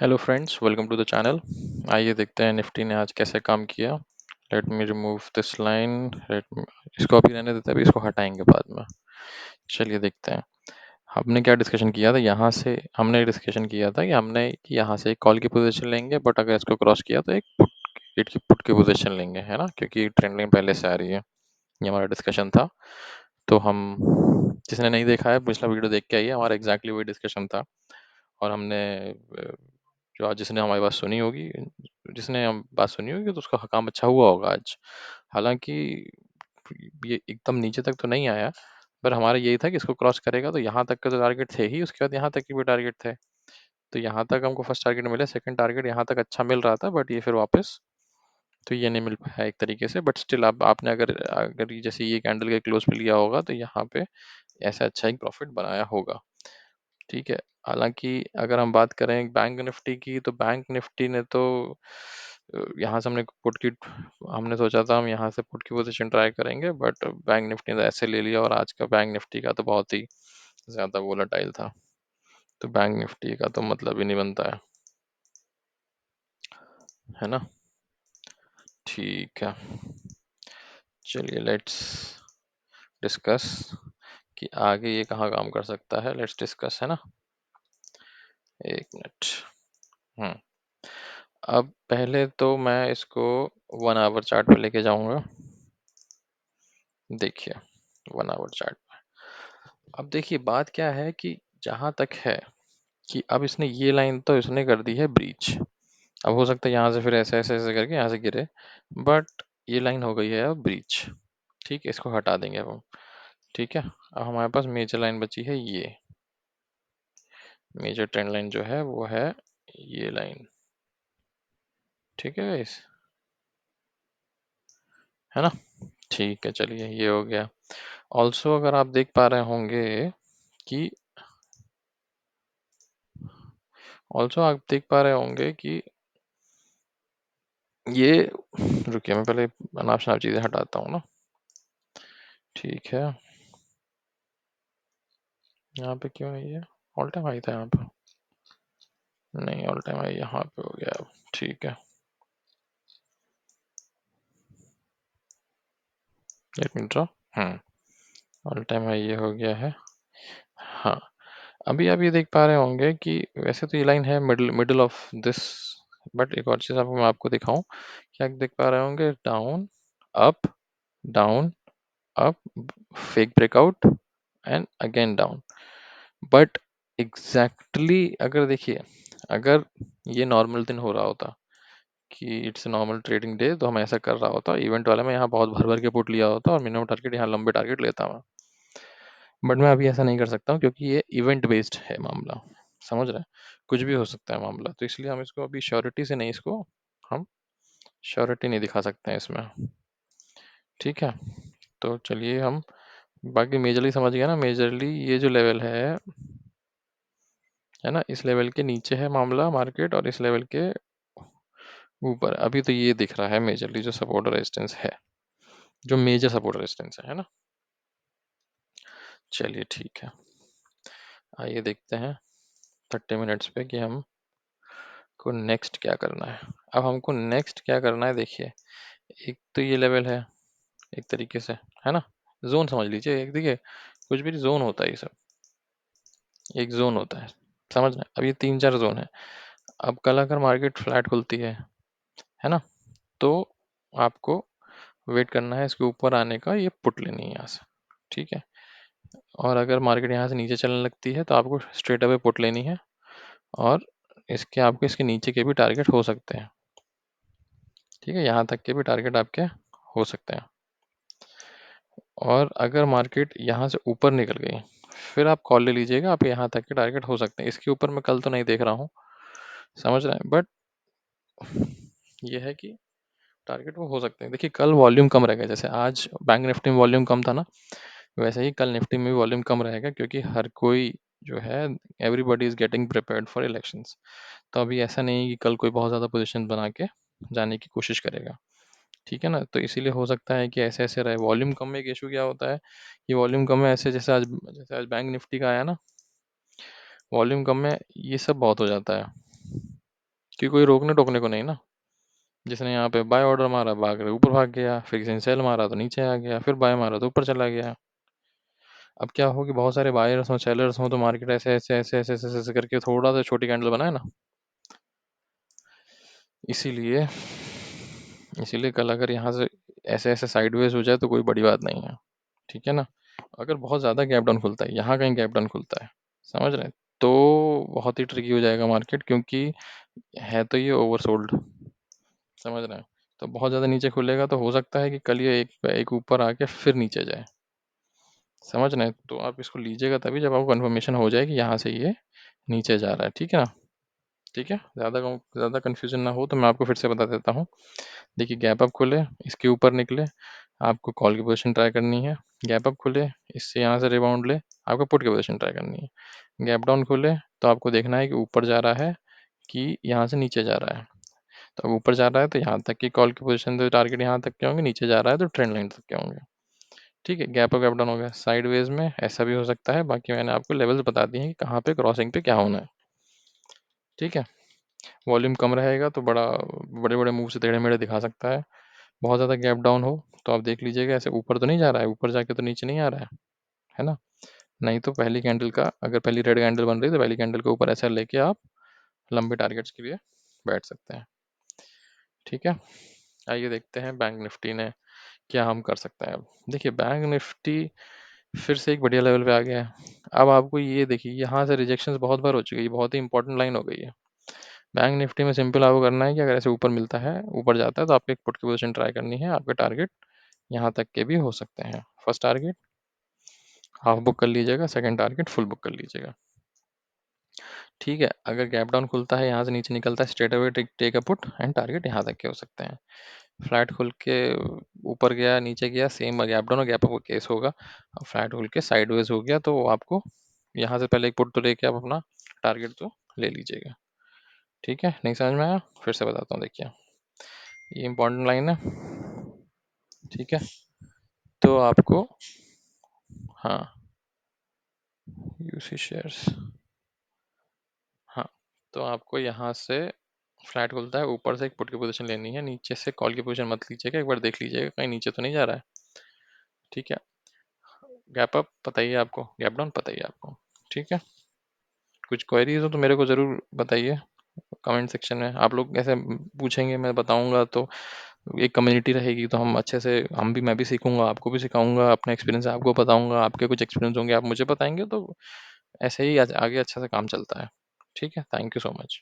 Hello friends, welcome to the channel. आइए देखते हैं निफ्टी ने आज कैसे काम किया। Let me remove this line. Let इसको अभी रहने देते हैं, अभी इसको हटाएंगे बाद में। चलिए देखते हैं हमने क्या डिस्कशन किया था। यहाँ से हमने डिस्कशन किया था कि यहाँ से एक कॉल की पोजीशन लेंगे, बट अगर इसको क्रॉस किया तो एक पुट की पोजीशन लेंगे, है ना, क्योंकि ट्रेंड लाइन पहले से आ रही है। ये हमारा डिस्कशन था। तो हम, जिसने नहीं देखा है पिछला वीडियो देख के आइए, हमारा एग्जैक्टली वही डिस्कशन था। और हमने जो आज जिसने हमारी बात सुनी होगी, जिसने हम बात सुनी होगी तो उसका काम अच्छा हुआ होगा आज। हालांकि ये एकदम नीचे तक तो नहीं आया, पर हमारा यही था कि इसको क्रॉस करेगा तो यहाँ तक के तो टारगेट थे ही, उसके बाद यहाँ तक के भी टारगेट थे। तो यहाँ तक हमको फर्स्ट टारगेट मिला, सेकंड टारगेट यहाँ तक अच्छा मिल रहा था, बट ये फिर वापस तो ये नहीं मिल पाया एक तरीके से। बट स्टिल आपने अगर अगर जैसे ये कैंडल के क्लोज पे लिया होगा तो यहाँ पे ऐसा अच्छा एक प्रॉफिट बनाया होगा। ठीक है। हालांकि अगर हम बात करें बैंक निफ्टी की, तो बैंक निफ्टी ने तो यहाँ से हमने सोचा था हम यहाँ से पुट की पोजीशन ट्राई करेंगे, बट बैंक निफ्टी ने ऐसे ले लिया। और आज का बैंक निफ्टी का तो बहुत ही ज़्यादा वोलेटाइल था, तो बैंक निफ्टी का तो मतलब ही नहीं बनता है ना। ठीक है, चलिए लेट्स डिस्कस कि आगे ये कहाँ काम कर सकता है। लेट्स डिस्कस, है ना। एक मिनट। हम्म अब पहले तो मैं इसको 1 आवर चार्ट पे लेके जाऊंगा। देखिए 1 आवर चार्ट पे, अब देखिए बात क्या है कि जहां तक है कि अब इसने ये लाइन तो इसने कर दी है ब्रीच। अब हो सकता है यहाँ से फिर ऐसे ऐसे ऐसे करके यहाँ से गिरे, बट ये लाइन हो गई है अब ब्रीच। ठीक है, इसको हटा देंगे अब हम। ठीक है, अब हमारे पास मेजर लाइन बची है। ये मेजर ट्रेंड लाइन जो है वो है ये लाइन। ठीक है गाइस, है ना। ठीक है, चलिए ये हो गया। ऑल्सो अगर आप देख पा रहे होंगे कि कि ये, रुकिए मैं पहले अनाप शनाप चीज़ें हटाता हूँ ना। ठीक है, यहाँ पे क्यों है ये? ऑल टाइम हाई था यहाँ पे, नहीं ऑल टाइम हाई यहाँ पे हो गया अब। ठीक है, एक मिनट रहो। ऑल टाइम हाई ये हो गया है। हाँ, अभी आप ये देख पा रहे होंगे कि वैसे तो ये लाइन है middle middle of this, but एक और चीज़ आपको मैं आपको दिखाऊं। क्या आप देख पा रहे होंगे? Down, up, down, up, fake breakout and again down. But exactly अगर देखिए, अगर ये नॉर्मल दिन हो रहा होता कि इट्स नॉर्मल ट्रेडिंग डे, तो हम ऐसा कर रहा होता, इवेंट वाले में यहाँ बहुत भर भर के पुट लिया होता और मिनिमम टारगेट यहाँ लंबे टारगेट लेता मैं। बट मैं अभी ऐसा नहीं कर सकता हूँ क्योंकि ये इवेंट बेस्ड है मामला, समझ रहे हैं। कुछ भी हो सकता है मामला, तो इसलिए हम इसको अभी श्योरिटी से नहीं, इसको हम श्योरिटी नहीं दिखा सकते हैं इसमें। ठीक है, तो चलिए हम बाकी मेजरली समझ गए ना। मेजरली ये जो लेवल है ना, इस लेवल के नीचे है मामला मार्केट, और इस लेवल के ऊपर अभी तो ये दिख रहा है मेजरली जो सपोर्ट और रेजिस्टेंस है, जो मेजर सपोर्ट रेजिस्टेंस है ना। चलिए ठीक है, आइए देखते हैं 30 मिनट्स पे कि हम को नेक्स्ट क्या करना है। अब हमको नेक्स्ट क्या करना है, देखिए एक तो ये लेवल है एक तरीके से, है ना। जोन समझ लीजिए, एक देखिए कुछ भी जोन होता है, ये सब एक जोन होता है, समझ रहे हैं। अब ये 3 4 जोन है। अब कल अगर मार्केट फ्लैट खुलती है ना, तो आपको वेट करना है इसके ऊपर आने का, ये पुट लेनी है यहाँ से। ठीक है, और अगर मार्केट यहाँ से नीचे चलने लगती है तो आपको स्ट्रेट अवे पुट लेनी है, और इसके नीचे के भी टारगेट हो सकते हैं। ठीक है, यहाँ तक के भी टारगेट आपके हो सकते हैं। और अगर मार्केट यहाँ से ऊपर निकल गई, फिर आप कॉल ले लीजिएगा, आप यहाँ तक के टारगेट हो सकते हैं। इसके ऊपर मैं कल तो नहीं देख रहा हूँ, समझ रहे हैं, बट ये है कि टारगेट वो हो सकते हैं। देखिए कल वॉल्यूम कम रहेगा, जैसे आज बैंक निफ्टी में वॉल्यूम कम था ना, वैसे ही कल निफ्टी में भी वॉल्यूम कम रहेगा, क्योंकि हर कोई जो है, everybody is getting prepared for elections. तो अभी ऐसा नहीं है कि कल कोई बहुत ज़्यादा पोजीशन बना के जाने की कोशिश करेगा। ठीक है ना, तो इसीलिए हो सकता है कि ऐसे ऐसे रहे। वॉल्यूम कम में एक इशू क्या होता है कि वॉल्यूम कम में ऐसे, जैसे आज बैंक निफ्टी का आया ना, वॉल्यूम कम में ये सब बहुत हो जाता है। कि कोई रोकने टोकने को नहीं ना। जिसने यहाँ पे बाय ऑर्डर मारा भाग रहे ऊपर भाग गया, फिर किसी ने सेल मारा तो नीचे आ गया, फिर बाय मारा तो ऊपर चला गया। अब क्या हो कि बहुत सारे बायर्स हों सेलर्स हों तो मार्केट ऐसे ऐसे ऐसे ऐसे ऐसे ऐसे करके थोड़ा सा छोटी कैंडल बनाए ना। इसीलिए इसीलिए कल अगर यहाँ से ऐसे ऐसे साइडवेज हो जाए तो कोई बड़ी बात नहीं है, ठीक है ना। अगर बहुत ज़्यादा गैप डाउन खुलता है, यहाँ कहीं गैप डाउन खुलता है, समझ रहे हैं, तो बहुत ही ट्रिकी हो जाएगा मार्केट, क्योंकि है तो ये ओवरसोल्ड, समझ रहे हैं। तो बहुत ज़्यादा नीचे खुलेगा तो हो सकता है कि कल ये एक एक ऊपर आके फिर नीचे जाए, समझ रहे हैं। तो आप इसको लीजिएगा तभी जब आपको कन्फर्मेशन हो जाए कि यहाँ से ये नीचे जा रहा है, ठीक है ना। ठीक है, ज़्यादा कन्फ्यूजन ना हो तो मैं आपको फिर से बता देता हूँ। देखिए गैप अप खुले, इसके ऊपर निकले, आपको कॉल की पोजीशन ट्राई करनी है। गैप अप खुले, इससे यहाँ से रिबाउंड ले, आपको पुट की पोजीशन ट्राई करनी है। गैप डाउन खुले तो आपको देखना है कि ऊपर जा रहा है कि यहाँ से नीचे जा रहा है। तो अब ऊपर जा रहा है तो यहाँ तक की कॉल की पोजीशन, तो टारगेट यहाँ तक के होंगे, नीचे जा रहा है तो ट्रेंड लाइन तक के होंगे। ठीक है, गैप अप गैप डाउन हो गया। साइडवेज में ऐसा भी हो सकता है, बाकी मैंने आपको लेवल्स बता दिए हैं कि कहाँ पे क्रॉसिंग पे क्या होना है, ठीक है। वॉल्यूम कम रहेगा तो बड़े बड़े मूव से टेढ़े मेढ़े दिखा सकता है। बहुत ज़्यादा गैप डाउन हो तो आप देख लीजिएगा ऐसे ऊपर तो नहीं जा रहा है, ऊपर जाके तो नीचे नहीं आ रहा है ना। नहीं तो पहली कैंडल का, अगर पहली रेड कैंडल बन रही है तो पहली कैंडल के ऊपर ऐसा लेके आप लंबे टारगेट्स के लिए बैठ सकते हैं, ठीक है। आइए देखते हैं बैंक निफ्टी ने क्या हम कर सकते हैं। अब देखिए बैंक निफ्टी फिर से एक बढ़िया लेवल पे आ गया है। अब आपको ये देखिए यहाँ से रिजेक्शंस बहुत बार हो चुकी है, ये बहुत ही इंपॉर्टेंट लाइन हो गई है। बैंक निफ्टी में सिंपल आपको करना है कि अगर ऐसे ऊपर मिलता है, ऊपर जाता है, तो आपको एक पुट की पोजीशन ट्राई करनी है। आपके टारगेट यहाँ तक के भी हो सकते हैं। फर्स्ट टारगेट हाफ बुक कर लीजिएगा, सेकंड टारगेट फुल बुक कर लीजिएगा, ठीक है। अगर गैप डाउन खुलता है, यहाँ से नीचे निकलता है, straight away take a put and target यहाँ तक के हो सकते हैं। फ्लैट खुल के ऊपर गया नीचे गया, सेम गैप डाउन और गैप अप केस होगा। फ्लैट खुल के साइडवेज हो गया तो आपको यहाँ से पहले एक पुट तो लेके आप अपना टारगेट तो ले लीजिएगा, ठीक है। नहीं समझ में आया, फिर से बताता हूँ, देखिए ये इंपॉर्टेंट लाइन है, ठीक है। तो आपको, हाँ, यूसी शेयर्स, हाँ, तो आपको यहाँ से फ्लैट खुलता है, ऊपर से एक पुट की पोजीशन लेनी है, नीचे से कॉल की पोजीशन मत लीजिएगा, एक बार देख लीजिएगा कहीं नीचे तो नहीं जा रहा है, ठीक है। गैप अप पता ही है आपको, गैप डाउन पता ही है आपको, ठीक है। कुछ क्वेरीज हो तो मेरे को ज़रूर बताइए कमेंट सेक्शन में। आप लोग ऐसे पूछेंगे, मैं बताऊंगा, तो एक कम्युनिटी रहेगी, तो हम अच्छे से, मैं भी सीखूंगा, आपको भी सिखाऊंगा, अपना एक्सपीरियंस आपको बताऊंगा, आपके कुछ एक्सपीरियंस होंगे आप मुझे बताएंगे, तो ऐसे ही आगे अच्छा से काम चलता है, ठीक है। Thank you so much.